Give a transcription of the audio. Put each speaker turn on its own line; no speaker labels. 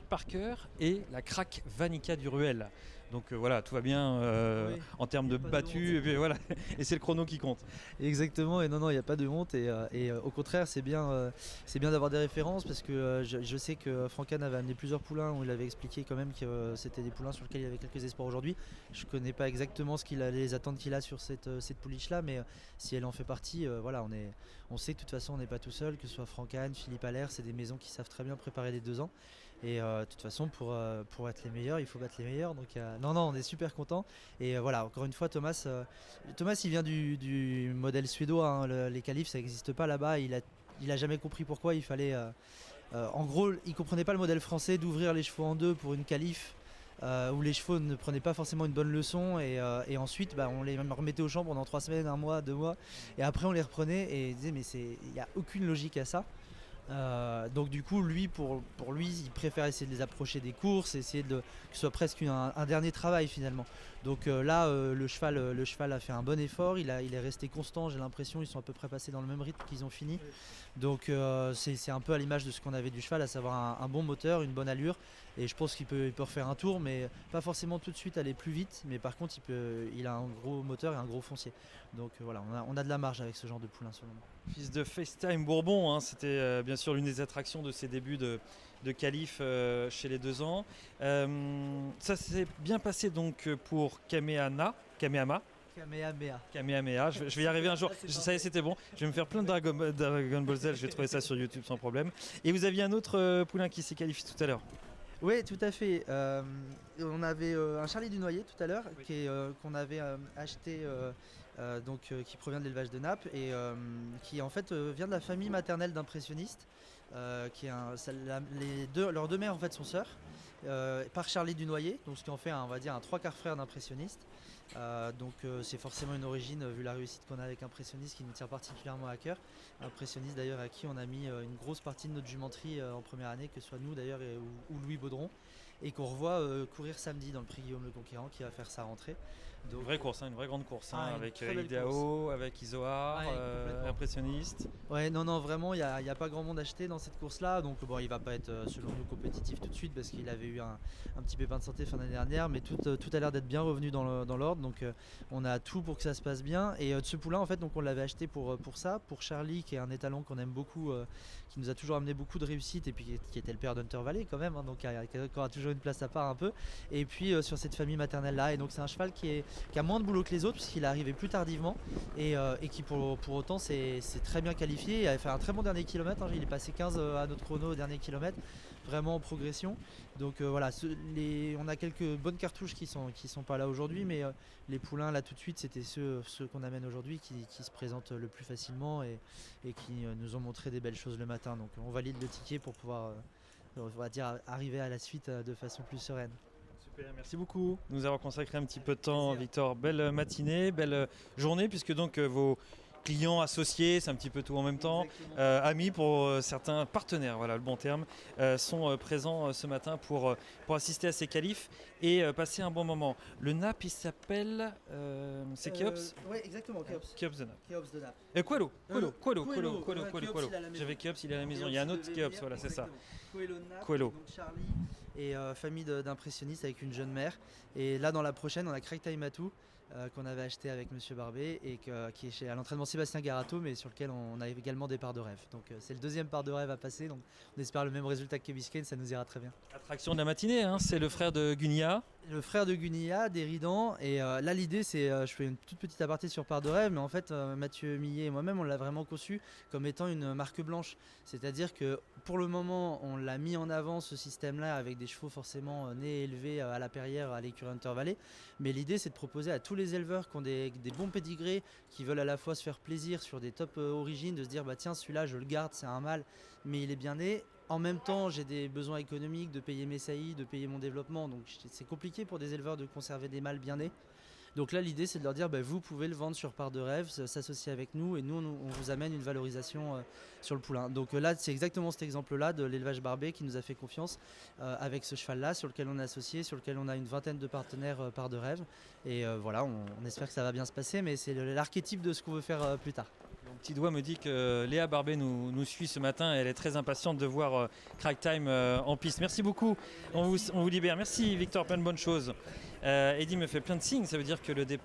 Parker et la craque Vanica du Ruel. Donc voilà, tout va bien
Oui,
en termes de
pas de
battu,
honte.
et puis voilà, et c'est le chrono qui compte.
Exactement, et non, il n'y a pas de honte. Au contraire, c'est bien d'avoir des références parce que je sais que Francan avait amené plusieurs poulains où il avait expliqué quand même que c'était des poulains sur lesquels il y avait quelques espoirs aujourd'hui. Je ne connais pas exactement les attentes qu'il a sur cette pouliche-là, mais si elle en fait partie, voilà, on sait que de toute façon, on n'est pas tout seul, que ce soit Francan, Philippe Allaire, c'est des maisons qui savent très bien préparer les 2 ans. Et de toute façon, pour être les meilleurs, il faut battre les meilleurs. Donc, non, on est super content. Et voilà, encore une fois, Thomas, il vient du modèle suédois, hein. Les qualifs, ça n'existe pas là-bas. Il a jamais compris pourquoi il fallait. En gros, il comprenait pas le modèle français d'ouvrir les chevaux en deux pour une qualif. Où les chevaux ne prenaient pas forcément une bonne leçon et ensuite on les remettait au champ pendant 3 semaines, 1 mois, 2 mois et après on les reprenait et il disait mais il n'y a aucune logique à ça. Donc du coup pour lui il préfère essayer de les approcher des courses, essayer que ce soit presque un dernier travail finalement. Donc là le cheval a fait un bon effort, il est resté constant, j'ai l'impression ils sont à peu près passés dans le même rythme qu'ils ont fini. Donc c'est un peu à l'image de ce qu'on avait du cheval, à savoir un bon moteur, une bonne allure, et je pense qu'il peut refaire un tour, mais pas forcément tout de suite aller plus vite, mais par contre il a un gros moteur et un gros foncier. Donc voilà, on a de la marge avec ce genre de poulain selon moi.
Fils de FaceTime Bourbon, hein, c'était bien sûr l'une des attractions de ses débuts de qualif chez les 2 ans. Ça s'est bien passé donc pour Kamehameha. Kamehameha, je vais y arriver un jour. Ça y est, c'était bon. Je vais me faire plein de Dragon Ball Z, je vais trouver ça sur YouTube sans problème. Et vous aviez un autre poulain qui s'est qualifié tout à l'heure.
Oui, tout à fait. On avait un Charlie du Noyer tout à l'heure, qu'on avait acheté, qui provient de l'élevage de Naples et qui en fait vient de la famille maternelle d'impressionnistes. Leurs 2 mères en fait sont sœurs, par Charlie du Noyer, donc ce qui en fait on va dire un 3/4 frère d'impressionniste. C'est forcément une origine, vu la réussite qu'on a avec Impressionniste, qui nous tient particulièrement à cœur. Impressionniste d'ailleurs à qui on a mis une grosse partie de notre jumenterie en première année, que ce soit nous d'ailleurs ou Louis Baudron, et qu'on revoit courir samedi dans le prix Guillaume le Conquérant qui va faire sa rentrée.
Donc, une vraie course, une vraie grande course, avec
Idaho,
course. Avec Isoar, Impressionniste.
Ouais, non, vraiment, il n'y a pas grand monde acheté dans cette course-là. Donc bon, il va pas être selon nous compétitif tout de suite parce qu'il avait eu un petit pépin de santé fin d'année dernière, mais tout a l'air d'être bien revenu dans l'ordre. Donc on a tout pour que ça se passe bien. Et de ce poulain, en fait, donc on l'avait acheté pour ça, pour Charlie, qui est un étalon qu'on aime beaucoup, qui nous a toujours amené beaucoup de réussite et puis qui était le père d'Hunter Valley quand même, hein, donc qui a toujours une place à part un peu. Et puis sur cette famille maternelle-là. Et donc c'est un cheval qui a moins de boulot que les autres puisqu'il est arrivé plus tardivement et qui pour autant c'est très bien qualifié. Il a fait un très bon dernier kilomètre, hein. Il est passé 15 à notre chrono au dernier kilomètre, vraiment en progression. Donc voilà, on a quelques bonnes cartouches qui sont pas là aujourd'hui, mais les poulains là tout de suite c'était ceux qu'on amène aujourd'hui qui se présentent le plus facilement et qui nous ont montré des belles choses le matin. Donc on valide le ticket pour pouvoir on va dire arriver à la suite de façon plus sereine.
Super, merci beaucoup de nous avoir consacré un petit peu de temps, Victor. Belle matinée, belle journée, puisque donc vos clients, associés, c'est un petit peu tout en même temps, amis pour certains partenaires, voilà le bon terme, sont présents ce matin pour assister à ces qualifs et passer un bon moment. Le NAP, il s'appelle, c'est Kiops.
Oui, exactement, Kiops.
Kiops de Naples.
Kiops de Naples.
Coelho.
Kiops, il a la maison.
J'avais Kiops, il est à la maison. Il y a un autre Kiops, voilà, c'est ça.
Coelho de Naples,
Coelho.
donc Charlie et famille d'impressionnistes avec une jeune mère. Et là, dans la prochaine, on a Craig Matou qu'on avait acheté avec Monsieur Barbet et qui est à l'entraînement Sébastien Garato, mais sur lequel on a également des parts de rêve. Donc c'est le 2e part de rêve à passer. Donc on espère le même résultat que Key Biscayne, ça nous ira très bien.
Attraction de la matinée, hein, c'est le frère de Gunia.
Le frère de Gunia, d'Éridan. Et là, l'idée, c'est, je fais une toute petite aparté sur part de rêve, mais en fait, Mathieu Millet et moi-même, on l'a vraiment conçu comme étant une marque blanche. C'est-à-dire que pour le moment, on l'a mis en avant, ce système-là, avec des chevaux forcément nés et élevés à la Perrière, à l'écurie Hunter Valley. Mais l'idée, c'est de proposer à tous les éleveurs qui ont des bons pédigrés, qui veulent à la fois se faire plaisir sur des top origines, de se dire, bah tiens, celui-là, je le garde, c'est un mâle, mais il est bien né. En même temps, j'ai des besoins économiques de payer mes saillies, de payer mon développement. Donc c'est compliqué pour des éleveurs de conserver des mâles bien nés. Donc là, l'idée, c'est de leur dire, bah, vous pouvez le vendre sur part de rêve, s'associer avec nous, et nous, on vous amène une valorisation sur le poulain. Donc là, c'est exactement cet exemple-là de l'élevage Barbet qui nous a fait confiance avec ce cheval-là, sur lequel on est associé, sur lequel on a une vingtaine de partenaires part de rêve. Et voilà, on espère que ça va bien se passer, mais c'est l'archétype de ce qu'on veut faire plus tard.
Mon petit doigt me dit que Léa Barbet nous suit ce matin. Elle est très impatiente de voir Crack Time en piste. Merci beaucoup. On vous libère. Merci Victor, plein de bonnes choses. Eddy me fait plein de signes. Ça veut dire que le départ